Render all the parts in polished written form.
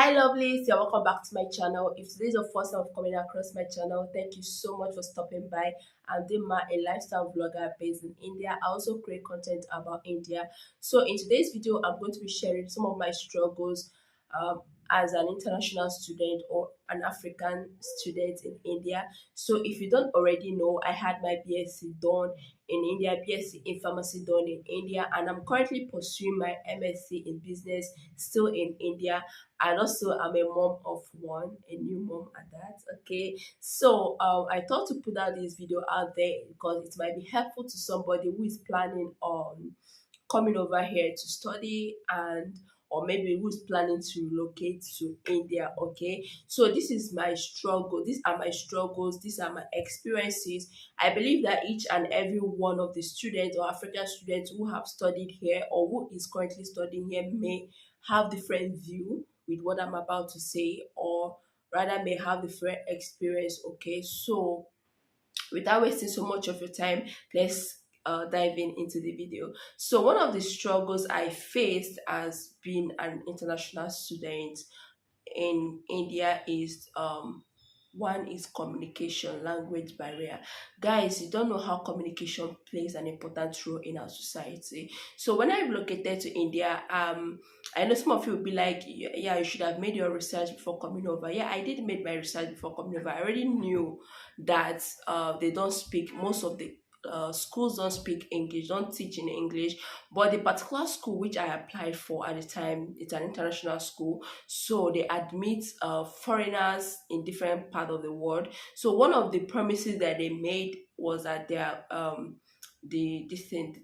Hi lovelies, you're welcome back to my channel. If today is your first time of coming across my channel, thank you so much for stopping by. I'm Dimma, a lifestyle vlogger based in India. I also create content about India. So in today's video, I'm going to be sharing some of my struggles um, as an international student or an African student in India. So if you don't already know, I had my BSc done in India, BSc in pharmacy done in India, and I'm currently pursuing my MSc in business still in India. And also I'm a mom of one, a new mom at that. Okay, so I thought to put out this video out there because it might be helpful to somebody who is planning on coming over here to study, and or maybe who's planning to relocate to India. Okay, so this is my struggle, these are my struggles, these are my experiences. I believe that each and every one of the students or African students who have studied here or who is currently studying here may have different view with what I'm about to say, or rather may have different experience. Okay, so without wasting so much of your time, let's dive into the video. So one of the struggles I faced as being an international student in India is one is communication, language barrier. Guys, you don't know how communication plays an important role in our society. So when I relocated to India, I know some of you will be like, yeah, you should have made your research before coming over. Yeah, I did make my research before coming over. I already knew that they don't speak, most of the schools don't speak English, don't teach in English. But the particular school which I applied for at the time, it's an international school, so they admit foreigners in different part of the world. So one of the promises that they made was that their the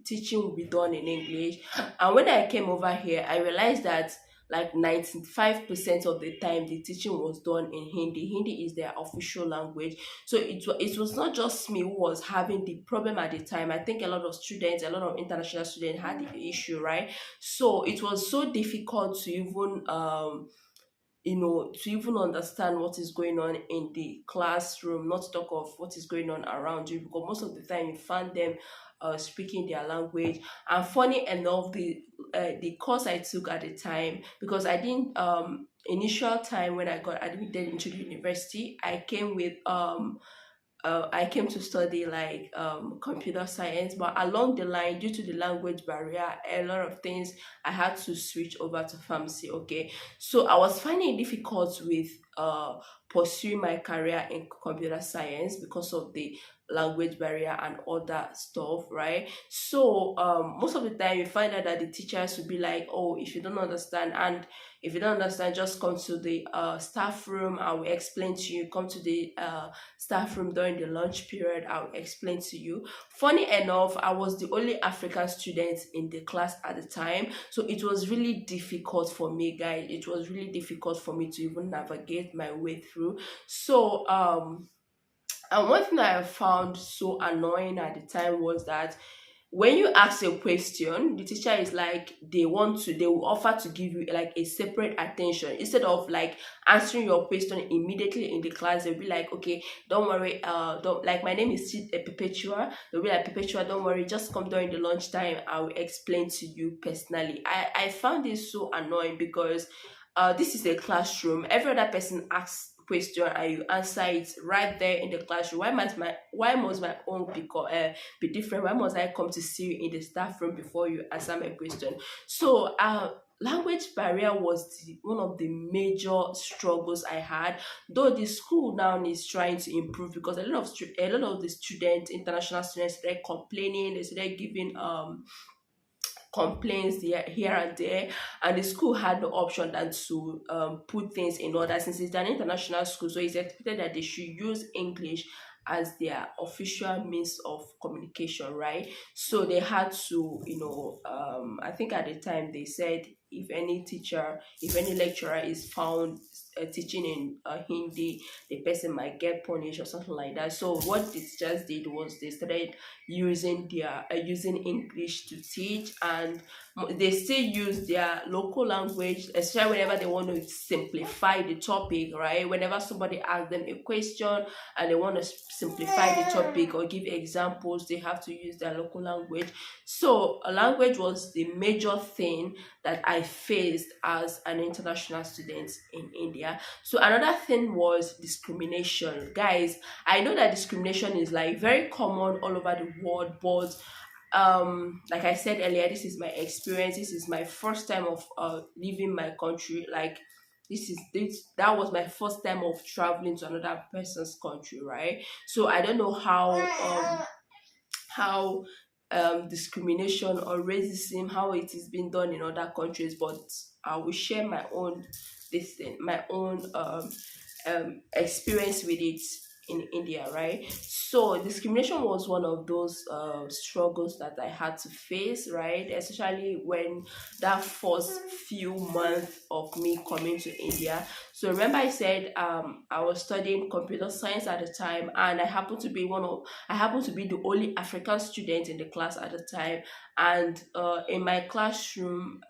teaching will be done in English. And when I came over here, I realized that like 95% of the time the teaching was done in Hindi. Hindi is their official language. So it was not just me who was having the problem at the time. I think a lot of students, a lot of international students had the issue, right? So it was so difficult to even to even understand what is going on in the classroom, not to talk of what is going on around you, because most of the time you find them speaking their language. And funny enough, the course I took at the time, because I didn't initial time when I got admitted into the university, I came to study like computer science, but along the line, due to the language barrier, a lot of things I had to switch over to pharmacy. Okay, so I was finding it difficult with pursuing my career in computer science because of the language barrier and all that stuff, right? So most of the time you find out that the teachers will be like, oh, if you don't understand, and if you don't understand, just come to the staff room, I will explain to you. Come to the staff room during the lunch period, I'll explain to you. Funny enough, I was the only African student in the class at the time, so it was really difficult for me, guys. It was really difficult for me to even navigate my way through. So and one thing that I found so annoying at the time was that when you ask a question, the teacher is like, they will offer to give you like a separate attention instead of like answering your question immediately in the class. They'll be like, okay, don't worry, don't, like, my name is Perpetua. They'll be like, Perpetua, don't worry, just come during the lunchtime, I will explain to you personally. I found this so annoying because this is a classroom. Every other person asks question and you answer it right there in the classroom. Why must my own be different? Why must I come to see you in the staff room before you answer my question? So language barrier was one of the major struggles I had. Though the school now is trying to improve, because a lot of the students, international students, they're complaining. They're giving complaints here and there, and the school had no option than to put things in order, since it's an international school. So it's expected that they should use English as their official means of communication, right? So they had to, I think at the time they said, if any lecturer is found teaching in Hindi, the person might get punished or something like that. So what they just did was they started using English to teach, and they still use their local language, especially whenever they want to simplify the topic, right? Whenever somebody asks them a question and they want to simplify the topic or give examples, they have to use their local language. So a language was the major thing that I faced as an international student in India. So another thing was discrimination. Guys, I know that discrimination is like very common all over the world, but like I said earlier, this is my experience. This is my first time of leaving my country. Like this that was my first time of traveling to another person's country, right? So I don't know how discrimination or racism, how it is being done in other countries, but I will share my own this thing, my own experience with it in India, right? So discrimination was one of those struggles that I had to face, right? Especially when that first few months of me coming to India. So remember I said I was studying computer science at the time, and I happened to be the only African student in the class at the time. And in my classroom,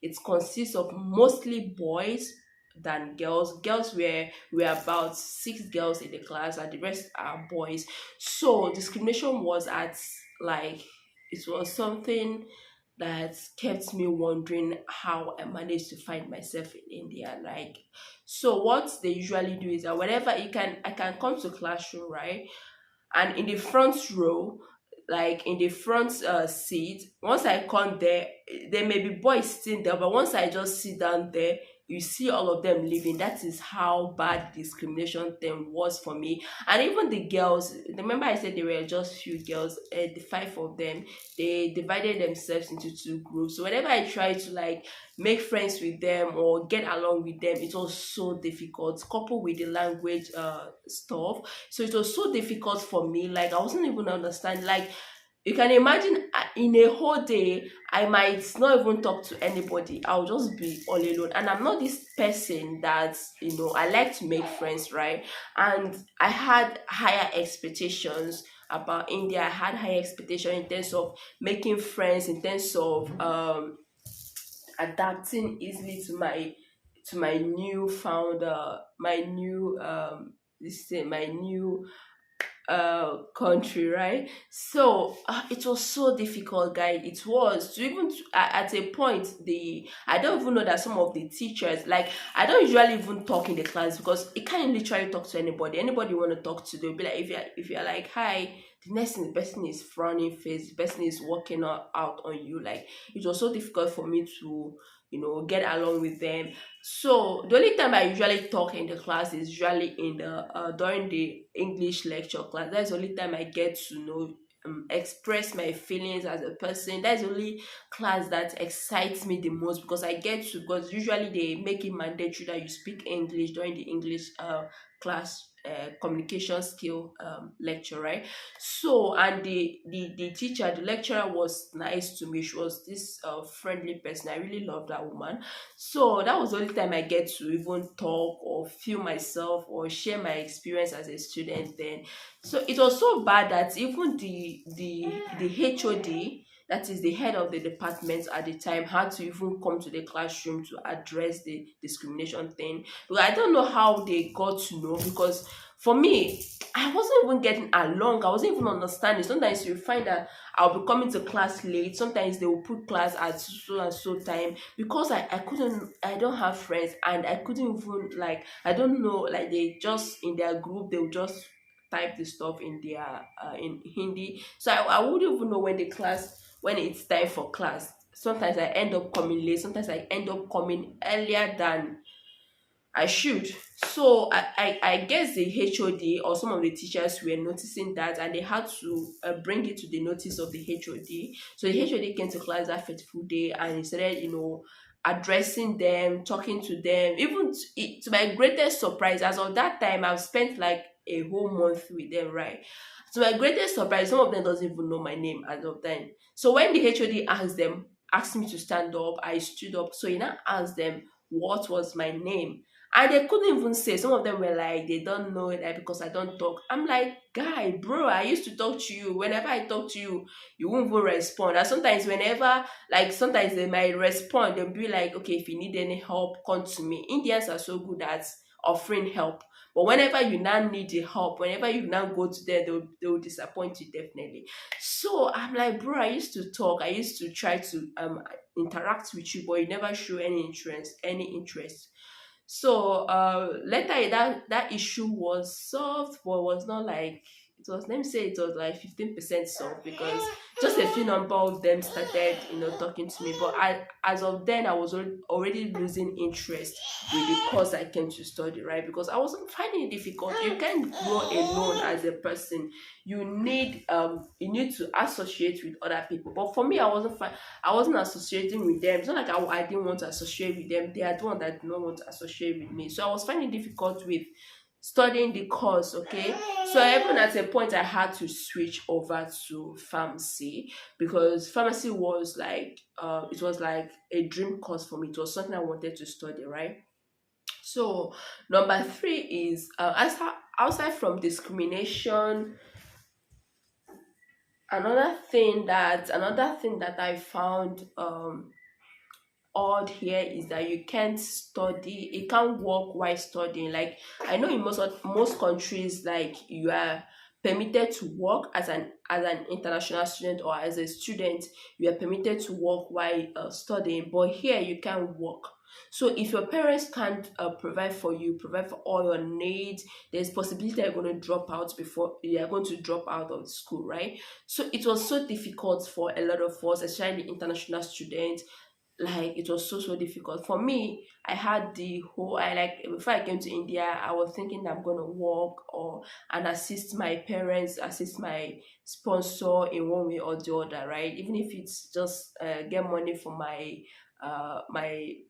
it consists of mostly boys than girls. Were about six girls in the class, and the rest are boys. So discrimination was at like it was something that kept me wondering how I managed to find myself in India. Like, so what they usually do is that whenever I can come to classroom, right? And in the front row, like in the front seat, once I come there, there may be boys sitting there, but once I just sit down there, you see all of them leaving. That is how bad discrimination thing was for me. And even the girls, remember I said there were just few girls, the five of them, they divided themselves into two groups. So whenever I tried to like make friends with them or get along with them, it was so difficult, coupled with the language stuff. So it was so difficult for me. Like I wasn't even understanding. Like you can imagine in a whole day, I might not even talk to anybody. I'll just be all alone. And I'm not this person that, I like to make friends, right? And I had higher expectations about India. I had higher expectations in terms of making friends, in terms of adapting easily to my new found my new this thing, my new country, right? So it was so difficult, guys. It was to even at a point, the I don't even know that some of the teachers, like, I don't usually even talk in the class because it can't literally talk to anybody you want to talk to. They'll be like, if you're like hi, the next thing the person is frowning face, the person is walking out on you. Like, it was so difficult for me to get along with them. So the only time I usually talk in the class is usually in the during the English lecture class. That's the only time I get to express my feelings as a person. That's the only class that excites me the most, because usually they make it mandatory that you speak English during the English class, communication skill lecture, right? So, and the teacher, the lecturer was nice to me. She was this friendly person. I really love that woman. So that was the only time I get to even talk or feel myself or share my experience as a student then. So it was so bad that even the HOD, that is the head of the department at the time, had to even come to the classroom to address the discrimination thing. But I don't know how they got to know, because for me, I wasn't even getting along. I wasn't even understanding. Sometimes you find that I'll be coming to class late. Sometimes they will put class at so and so time, because I don't have friends, and I couldn't even, like, I don't know, like, they just in their group, they will just type the stuff in their in Hindi. So I wouldn't even know when it's time for class. Sometimes I end up coming late. Sometimes I end up coming earlier than I should. So I guess the HOD or some of the teachers were noticing that, and they had to bring it to the notice of the HOD. So the HOD came to class that fateful day, and he started, addressing them, talking to them. Even to my greatest surprise, as of that time, I've spent like a whole month with them, right? To my greatest surprise, some of them doesn't even know my name as of then. So when the HOD asked me to stand up, I stood up. So he now asked them what was my name. And they couldn't even say. Some of them were like, they don't know it, like, because I don't talk. I'm like, guy, bro, I used to talk to you. Whenever I talk to you, you won't even respond. And sometimes they might respond. They'll be like, okay, if you need any help, come to me. Indians are so good at offering help. But whenever you now need the help, whenever you now go to them, they'll disappoint you definitely. So I'm like, bro, I used to talk. I used to try to interact with you, but you never show any interest. So later that issue was solved, but it was not like, it was, let me say it was like 15% solved, because just a few number of them started, talking to me. But as of then, I was already losing interest with the course I came to study, right? Because I wasn't finding it difficult. You can't grow alone as a person. You need to associate with other people. But for me, I wasn't associating with them. It's not like I didn't want to associate with them. They are the one that did not want to associate with me. So I was finding it difficult with studying the course, okay? So even at a point, I had to switch over to pharmacy, because pharmacy was like, it was like a dream course for me. It was something I wanted to study, right? So number three is, outside from discrimination, another thing that I found odd here is that you can't work while studying. Like, I know in most countries, like, you are permitted to work as an international student, or as a student, you are permitted to work while studying, but here you can't work. So if your parents can't provide for all your needs, there's possibility you are going to drop out of school, right? So it was so difficult for a lot of us, especially international students. Like, it was so difficult for me. I like, before I came to India, I was thinking that I'm going to work, or and assist my parents, assist my sponsor in one way or the other, right? Even if it's just get money for my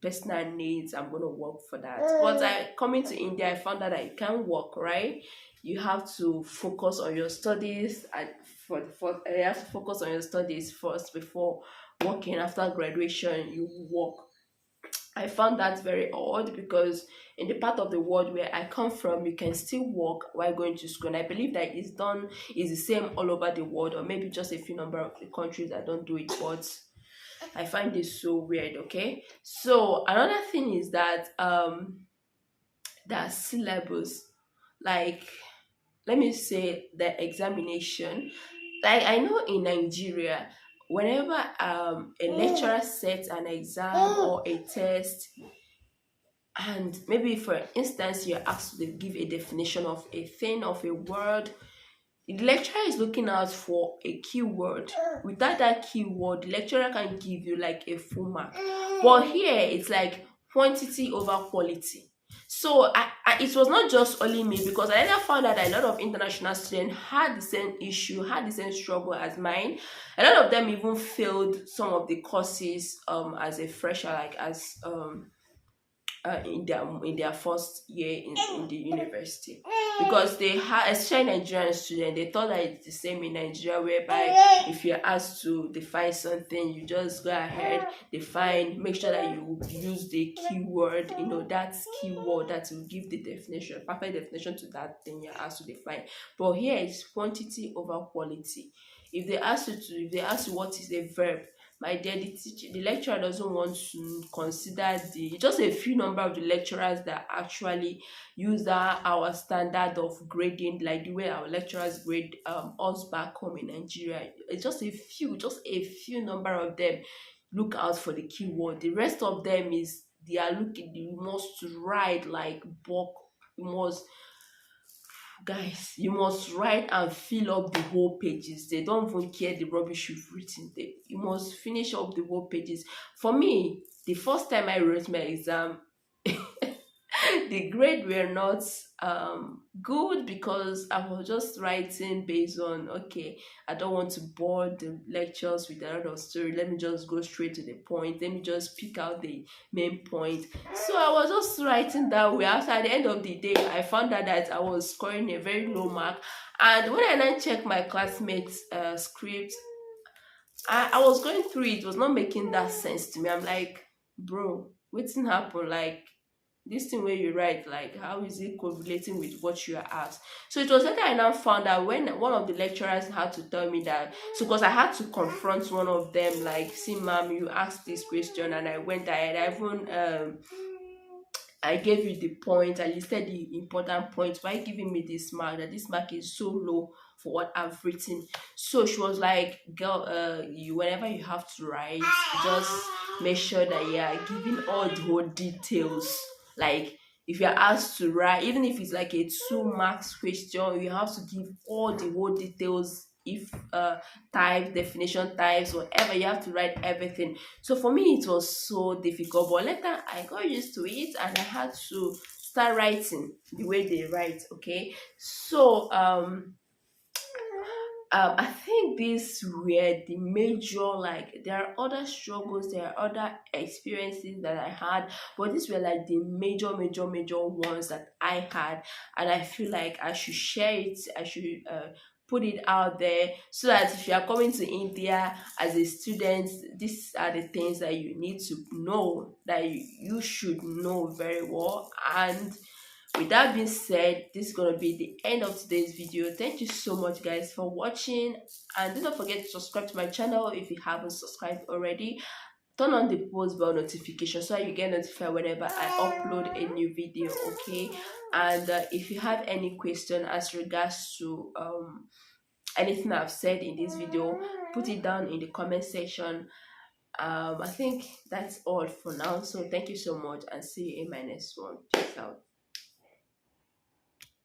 personal needs, I'm going to work for that. But coming to India, I found out that I can work, right? You have to focus on your studies, you have to focus on your studies first before working. After graduation, you work. I found that very odd, because in the part of the world where I come from, you can still work while going to school. And I believe that is the same all over the world, or maybe just a few number of the countries that don't do it. But I find this so weird, okay? So another thing is that that syllabus, like, let me say, the examination. Like, I know in Nigeria, whenever a lecturer sets an exam or a test, and maybe, for instance, you're asked to give a definition of a thing, of a word, the lecturer is looking out for a keyword. Without that keyword, the lecturer can give you like a full mark. But here, it's like quantity over quality. So it was not just only me, because I later found out that a lot of international students had the same issue, had the same struggle as mine. A lot of them even failed some of the courses as a fresher, like, as in their first year in the university, because they had, especially Nigerian students, they thought that it's the same in Nigeria, whereby if you're asked to define something, you just go ahead, define, make sure that you use the keyword, that keyword that will give the definition, perfect definition to that thing you're asked to define. But here it's quantity over quality. If they ask you what is a verb, my dear, the lecturer doesn't want to consider just a few number of the lecturers that actually use our standard of grading, like the way our lecturers grade us back home in Nigeria. It's just a few number of them look out for the keyword. The rest of them is, they are looking, you must write like bulk, you must, guys, you must write and fill up the whole pages. They don't even care the rubbish you've written. You must finish up the whole pages. For me, the first time I wrote my exam, the grade were not good, because I was just writing based on, okay, I don't want to bore the lectures with a lot of story. Let me just go straight to the point. Let me just pick out the main point. So I was just writing that way. After, at the end of the day, I found out that I was scoring a very low mark. And when I then checked my classmates' script, I was going through it. It was not making that sense to me. I'm like, bro, what's happened? Like, this thing where you write, like, how is it correlating with what you are asked? So it was later I now found out, when one of the lecturers had to tell me that, so because I had to confront one of them, like, see, ma'am, you asked this question, and I went ahead, I even I gave you the point, I listed the important points. Why giving me this mark? That this mark is so low for what I've written. So she was like, girl, you, whenever you have to write, just make sure that you are giving all the whole details. Like if you're asked to write, even if it's like a 2 marks question, you have to give all the whole details. If type definition types whatever, you have to write everything. So for me it was so difficult, but later I got used to it and I had to start writing the way they write. Okay, so I think these were the major, like there are other struggles, there are other experiences that I had, but these were like the major ones that I had, and I feel like I should share it. I should put it out there so that if you are coming to India as a student, these are the things that you need to know, that you should know very well. And with that being said, this is gonna be the end of today's video. Thank you so much guys for watching, and do not forget to subscribe to my channel if you haven't subscribed already. Turn on the post bell notification so you get notified whenever I upload a new video. Okay, and if you have any question as regards to anything I've said in this video, put it down in the comment section. I think that's all for now, so thank you so much and see you in my next one. Peace out.